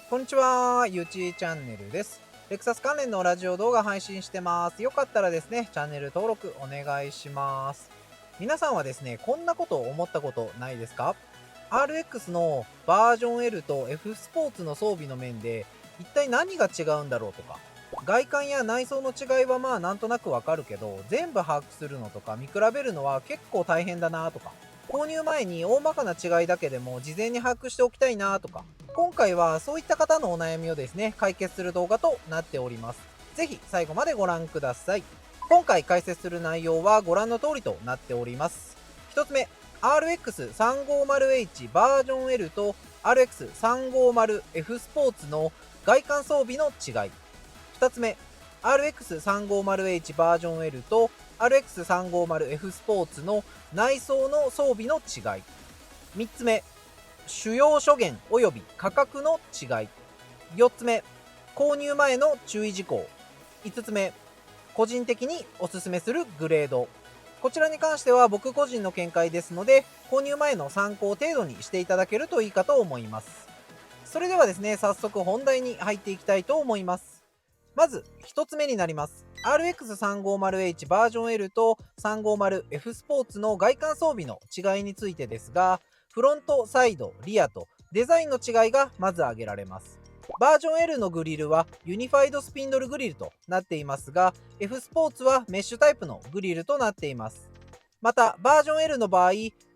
こんにちは、ゆうちチャンネルです。レクサス関連のラジオ動画配信してます。よかったらですね、チャンネル登録お願いします。皆さんはですね、こんなこと思ったことないですか？ RX のバージョン L と F スポーツの装備の面で一体何が違うんだろうとか、外観や内装の違いはまあなんとなくわかるけど、全部把握するのとか見比べるのは結構大変だなとか、購入前に大まかな違いだけでも事前に把握しておきたいなとか、今回はそういった方のお悩みをですね、解決する動画となっております。ぜひ最後までご覧ください。今回解説する内容はご覧の通りとなっております。1つ目、RX350H バージョン L と RX350F スポーツの外観装備の違い。2つ目、RX350H バージョン L と RX350F スポーツの内装の装備の違い。3つ目、主要諸言及び価格の違い。4つ目、購入前の注意事項。5つ目、個人的におすすめするグレード。こちらに関しては僕個人の見解ですので、購入前の参考程度にしていただけるといいかと思います。それではですね、早速本題に入っていきたいと思います。まず1つ目になります。RX350H バージョン L と 350F スポーツの外観装備の違いについてですが、フロント、サイド、リアとデザインの違いがまず挙げられます。バージョン L のグリルはユニファイドスピンドルグリルとなっていますが、F スポーツはメッシュタイプのグリルとなっています。またバージョン L の場合、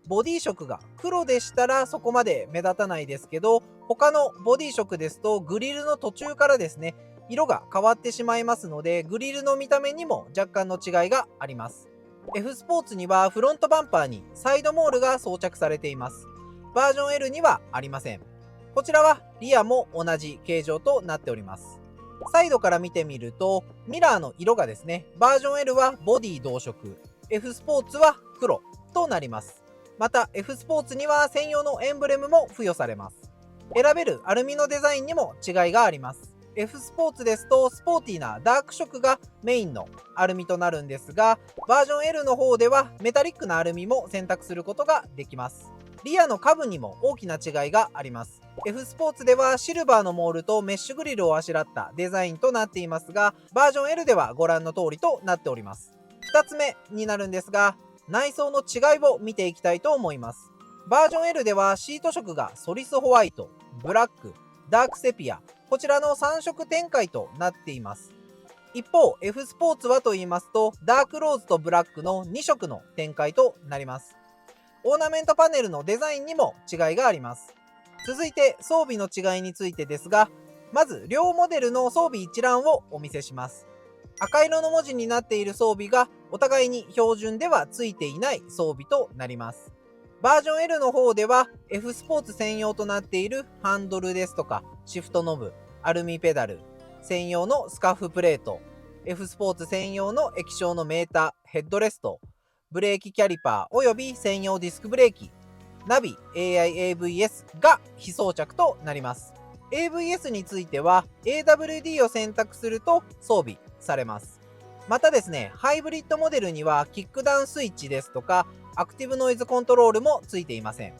ボディ色が黒でしたらそこまで目立たないですけど、他のボディ色ですとグリルの途中からですね、色が変わってしまいますので、グリルの見た目にも若干の違いがあります。F スポーツにはフロントバンパーにサイドモールが装着されています。バージョン L にはありません。こちらはリアも同じ形状となっております。サイドから見てみると、ミラーの色がですね、バージョン L はボディ同色、F スポーツは黒となります。また F スポーツには専用のエンブレムも付与されます。選べるアルミのデザインにも違いがあります。F スポーツですとスポーティーなダーク色がメインのアルミとなるんですが、バージョン L の方ではメタリックなアルミも選択することができます。リアの下部にも大きな違いがあります。F スポーツではシルバーのモールとメッシュグリルをあしらったデザインとなっていますが、バージョン L ではご覧の通りとなっております。2つ目になるんですが、内装の違いを見ていきたいと思います。バージョン L ではシート色がソリスホワイト、ブラック、ダークセピア、こちらの3色展開となっています。一方 F スポーツはと言いますと、ダークローズとブラックの2色の展開となります。オーナメントパネルのデザインにも違いがあります。続いて装備の違いについてですが、まず両モデルの装備一覧をお見せします。赤色の文字になっている装備がお互いに標準ではついていない装備となります。バージョン L の方では F スポーツ専用となっているハンドルですとかシフトノブ、アルミペダル、専用のスカーフプレート、F スポーツ専用の液晶のメーター、ヘッドレスト、ブレーキキャリパーおよび専用ディスクブレーキ、ナビ、AI/AVS が非装着となります。AVS については AWD を選択すると装備されます。またですね、ハイブリッドモデルにはキックダウンスイッチですとかアクティブノイズコントロールもついていません。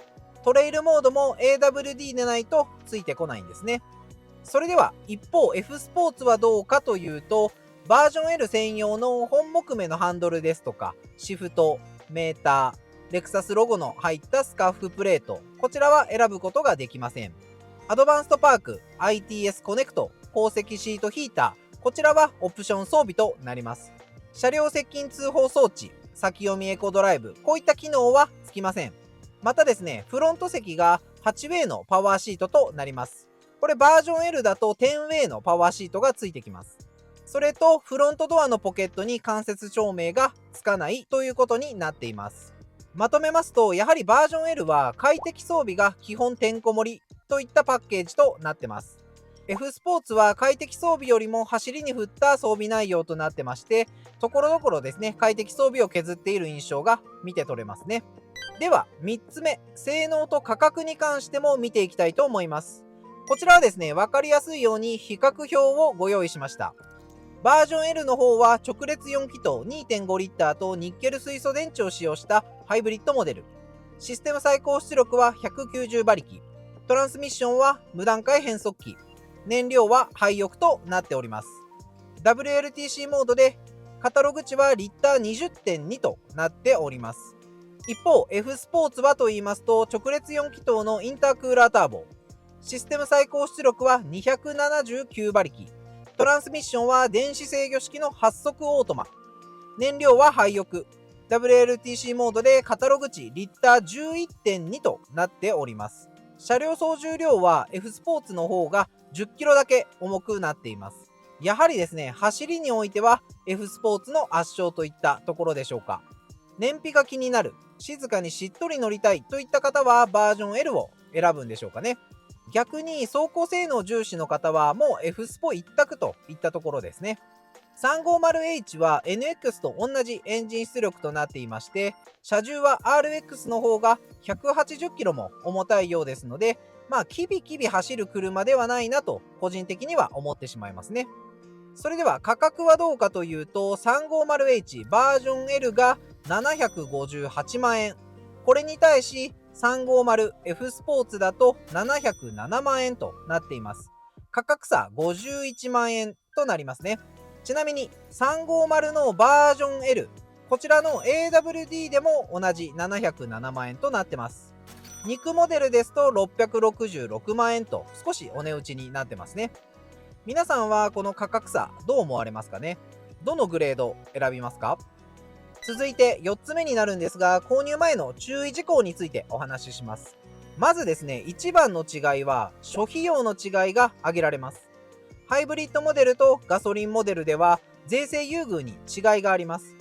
トレイルモードも AWD でないとついてこないんですね。それでは一方 F スポーツはどうかというと、バージョン L 専用の本木目のハンドルですとかシフト、メーター、レクサスロゴの入ったスカーフプレート、こちらは選ぶことができません。アドバンストパーク、ITS コネクト、後席シートヒーター、こちらはオプション装備となります。車両接近通報装置、先読みエコドライブ、こういった機能はつきません。またですね、フロント席が8ウェイのパワーシートとなります。これバージョン L だと10ウェイのパワーシートがついてきます。それとフロントドアのポケットに間接照明がつかないということになっています。まとめますと、やはりバージョン L は快適装備が基本てんこ盛りといったパッケージとなってます。F スポーツは快適装備よりも走りに振った装備内容となってまして、ところどころですね、快適装備を削っている印象が見て取れますね。では3つ目、性能と価格に関しても見ていきたいと思います。こちらはですね、分かりやすいように比較表をご用意しました。バージョン L の方は直列4気筒 2.5 リッターとニッケル水素電池を使用したハイブリッドモデル。システム最高出力は190馬力。トランスミッションは無段階変速機。燃料は廃浴となっております。WLTC モードでカタログ値はリッター 20.2 となっております。一方 F スポーツはと言いますと、直列4気筒のインタークーラーターボ、システム最高出力は279馬力、トランスミッションは電子制御式の8速オートマ、燃料は廃浴、WLTC モードでカタログ値リッター 11.2 となっております。車両総重量は F スポーツの方が 10kg だけ重くなっています。やはりですね、走りにおいては F スポーツの圧勝といったところでしょうか。燃費が気になる、静かにしっとり乗りたいといった方はバージョン L を選ぶんでしょうかね。逆に走行性能重視の方はもう F スポ一択といったところですね。350H は NX と同じエンジン出力となっていまして、車重は RX の方が 180kg も重たいようですので、キビキビ走る車ではないなと個人的には思ってしまいますね。それでは価格はどうかというと、350H バージョン L が758万円。これに対し 350F スポーツだと707万円となっています。価格差51万円となりますね。ちなみに350のバージョン L、こちらの AWD でも同じ707万円となってます。肉モデルですと666万円と少しお値打ちになってますね。皆さんはこの価格差どう思われますかね。どのグレード選びますか？続いて4つ目になるんですが、購入前の注意事項についてお話しします。まずですね、一番の違いは諸費用の違いが挙げられます。ハイブリッドモデルとガソリンモデルでは税制優遇に違いがあります。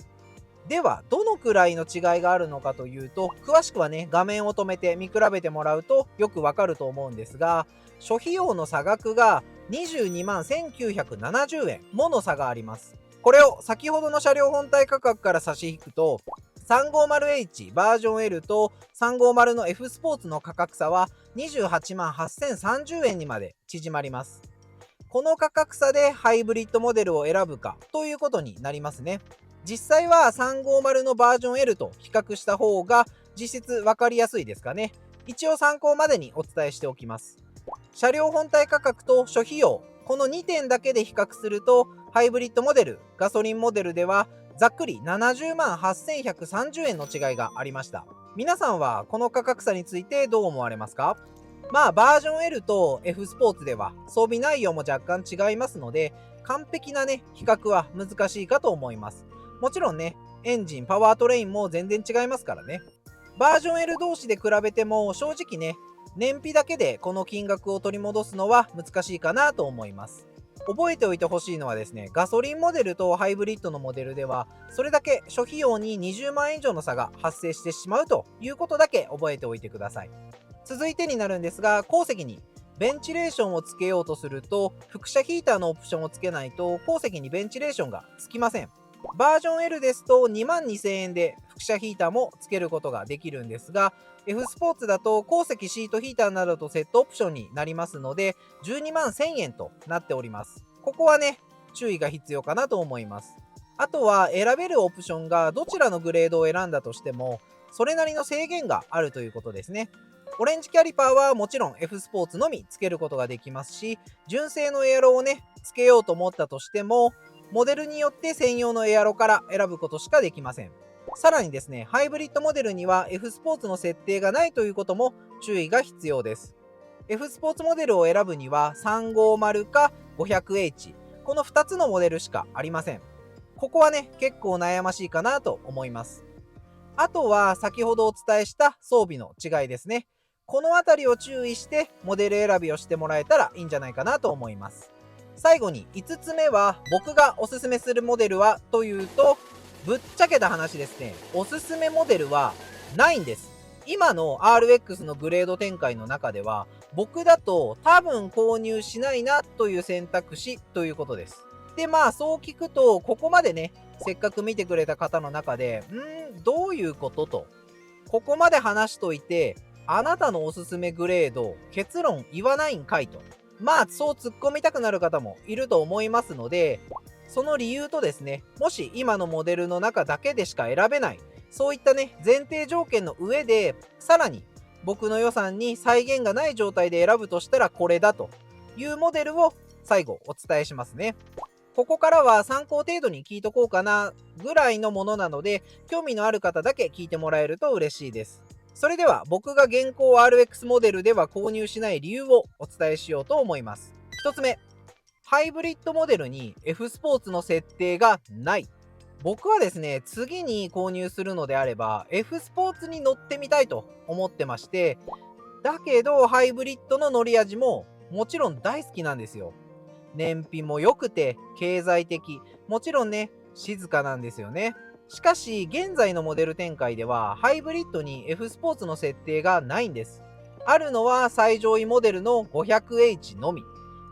ではどのくらいの違いがあるのかというと、詳しくはね、画面を止めて見比べてもらうとよくわかると思うんですが、諸費用の差額が22万1970円もの差があります。これを先ほどの車両本体価格から差し引くと、350H バージョン L と350の F スポーツの価格差は28万8030円にまで縮まります。この価格差でハイブリッドモデルを選ぶかということになりますね。実際は350のバージョン L と比較した方が実質分かりやすいですかね。一応参考までにお伝えしておきます。車両本体価格と諸費用、この2点だけで比較すると、ハイブリッドモデル、ガソリンモデルではざっくり70万8130円の違いがありました。皆さんはこの価格差についてどう思われますか？バージョン L と F スポーツでは装備内容も若干違いますので、完璧なね、比較は難しいかと思います。もちろんね、エンジン、パワートレインも全然違いますからね。バージョン L 同士で比べても正直ね、燃費だけでこの金額を取り戻すのは難しいかなと思います。覚えておいてほしいのはですね、ガソリンモデルとハイブリッドのモデルではそれだけ諸費用に20万円以上の差が発生してしまうということだけ覚えておいてください。続いてになるんですが、後席にベンチレーションをつけようとすると、輻射ヒーターのオプションをつけないと後席にベンチレーションがつきません。バージョン L ですと2万2000円で輻射ヒーターもつけることができるんですが、F スポーツだと後席シートヒーターなどとセットオプションになりますので12万1000円となっております。ここはね、注意が必要かなと思います。あとは選べるオプションがどちらのグレードを選んだとしてもそれなりの制限があるということですね。オレンジキャリパーはもちろん F スポーツのみつけることができますし、純正のエアロをね、つけようと思ったとしてもモデルによって専用のエアロから選ぶことしかできません。さらにですね、ハイブリッドモデルには F スポーツの設定がないということも注意が必要です。F スポーツモデルを選ぶには350か 500H、 この2つのモデルしかありません。ここはね、結構悩ましいかなと思います。あとは先ほどお伝えした装備の違いですね。このあたりを注意してモデル選びをしてもらえたらいいんじゃないかなと思います。最後に5つ目は、僕がおすすめするモデルはというと、ぶっちゃけた話ですね、おすすめモデルはないんです。今の RX のグレード展開の中では僕だと多分購入しないなという選択肢ということです。でそう聞くと、ここまでね、せっかく見てくれた方の中でどういうことと、ここまで話しといてあなたのおすすめグレード結論言わないんかいと、そう突っ込みたくなる方もいると思いますので、その理由とですね、もし今のモデルの中だけでしか選べない、そういったね、前提条件の上で、さらに僕の予算に再現がない状態で選ぶとしたらこれだというモデルを最後お伝えしますね。ここからは参考程度に聞いとこうかなぐらいのものなので、興味のある方だけ聞いてもらえると嬉しいです。それでは僕が現行 RX モデルでは購入しない理由をお伝えしようと思います。1つ目、ハイブリッドモデルに F スポーツの設定がない。僕はですね、次に購入するのであれば F スポーツに乗ってみたいと思ってまして、だけどハイブリッドの乗り味ももちろん大好きなんですよ。燃費も良くて経済的、もちろんね、静かなんですよね。しかし現在のモデル展開ではハイブリッドに F スポーツの設定がないんです。あるのは最上位モデルの 500H のみ。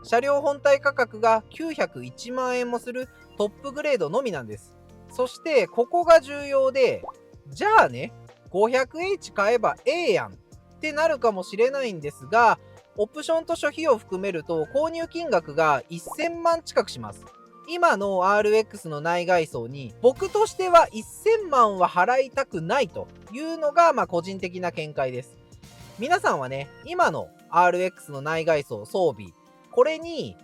車両本体価格が901万円もするトップグレードのみなんです。そしてここが重要で、じゃあね、500H 買えばええやんってなるかもしれないんですが、オプションと諸費用を含めると購入金額が1000万近くします。今の RX の内外装に僕としては1000万は払いたくないというのが個人的な見解です。皆さんはね、今の RX の内外装装備、これに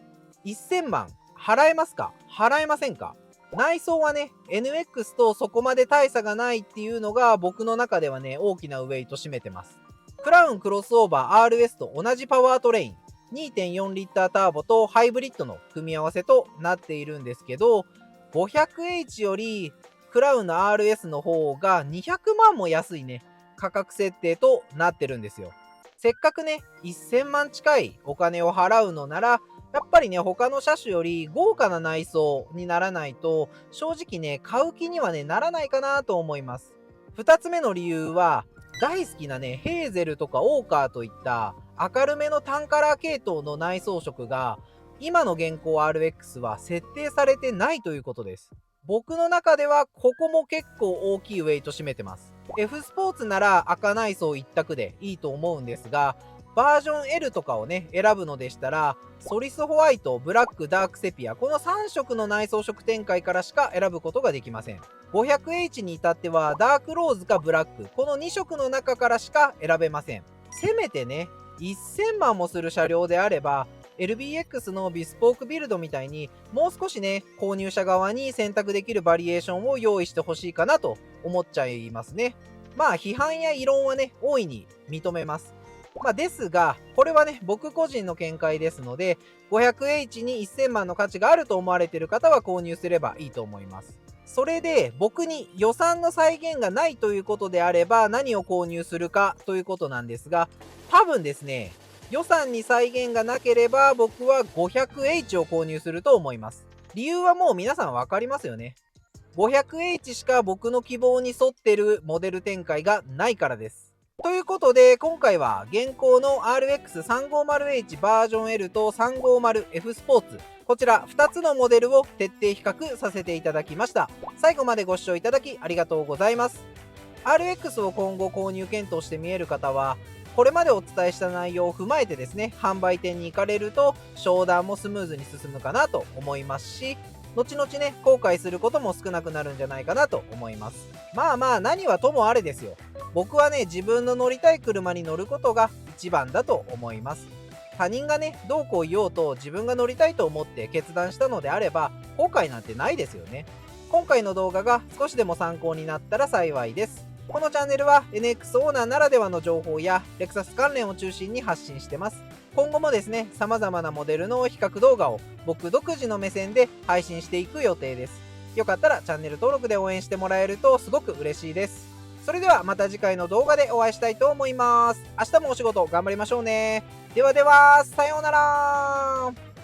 1000万払えますか？払えませんか？内装はね、NX とそこまで大差がないっていうのが僕の中ではね、大きなウェイト占めてます。クラウンクロスオーバー RS と同じパワートレイン、2.4 リッターターボとハイブリッドの組み合わせとなっているんですけど、500H よりクラウンの RS の方が200万も安いね、価格設定となってるんですよ。せっかくね、1000万近いお金を払うのなら、やっぱりね、他の車種より豪華な内装にならないと、正直ね、買う気にはね、ならないかなと思います。2つ目の理由は、大好きなね、ヘーゼルとかオーカーといった明るめのタンカラー系統の内装色が、今の現行 RX は設定されてないということです。僕の中ではここも結構大きいウェイト占めてます。F スポーツなら赤内装一択でいいと思うんですが、バージョン L とかをね、選ぶのでしたら、ソリスホワイト、ブラック、ダークセピア、この3色の内装色展開からしか選ぶことができません。500H に至っては、ダークローズかブラック、この2色の中からしか選べません。せめてね、1000万もする車両であれば、LBX のビスポークビルドみたいに、もう少しね、購入者側に選択できるバリエーションを用意してほしいかなと思っちゃいますね。批判や異論はね、大いに認めます。ですが、これはね、僕個人の見解ですので、500H に1000万の価値があると思われている方は購入すればいいと思います。それで、僕に予算の再現がないということであれば、何を購入するかということなんですが、多分ですね、予算に再現がなければ、僕は 500H を購入すると思います。理由はもう皆さんわかりますよね。500H しか僕の希望に沿ってるモデル展開がないからです。ということで、今回は現行の RX350H バージョン L と 350F スポーツ、こちら2つのモデルを徹底比較させていただきました。最後までご視聴いただきありがとうございます。RX を今後購入検討してみえる方は、これまでお伝えした内容を踏まえてですね、販売店に行かれると商談もスムーズに進むかなと思いますし、後々ね、後悔することも少なくなるんじゃないかなと思います。何はともあれですよ。僕はね、自分の乗りたい車に乗ることが一番だと思います。他人がね、どうこう言おうと自分が乗りたいと思って決断したのであれば、後悔なんてないですよね。今回の動画が少しでも参考になったら幸いです。このチャンネルは NX オーナーならではの情報やレクサス関連を中心に発信してます。今後もですね、様々なモデルの比較動画を僕独自の目線で配信していく予定です。よかったらチャンネル登録で応援してもらえるとすごく嬉しいです。それではまた次回の動画でお会いしたいと思います。明日もお仕事頑張りましょうね。ではでは、さようなら。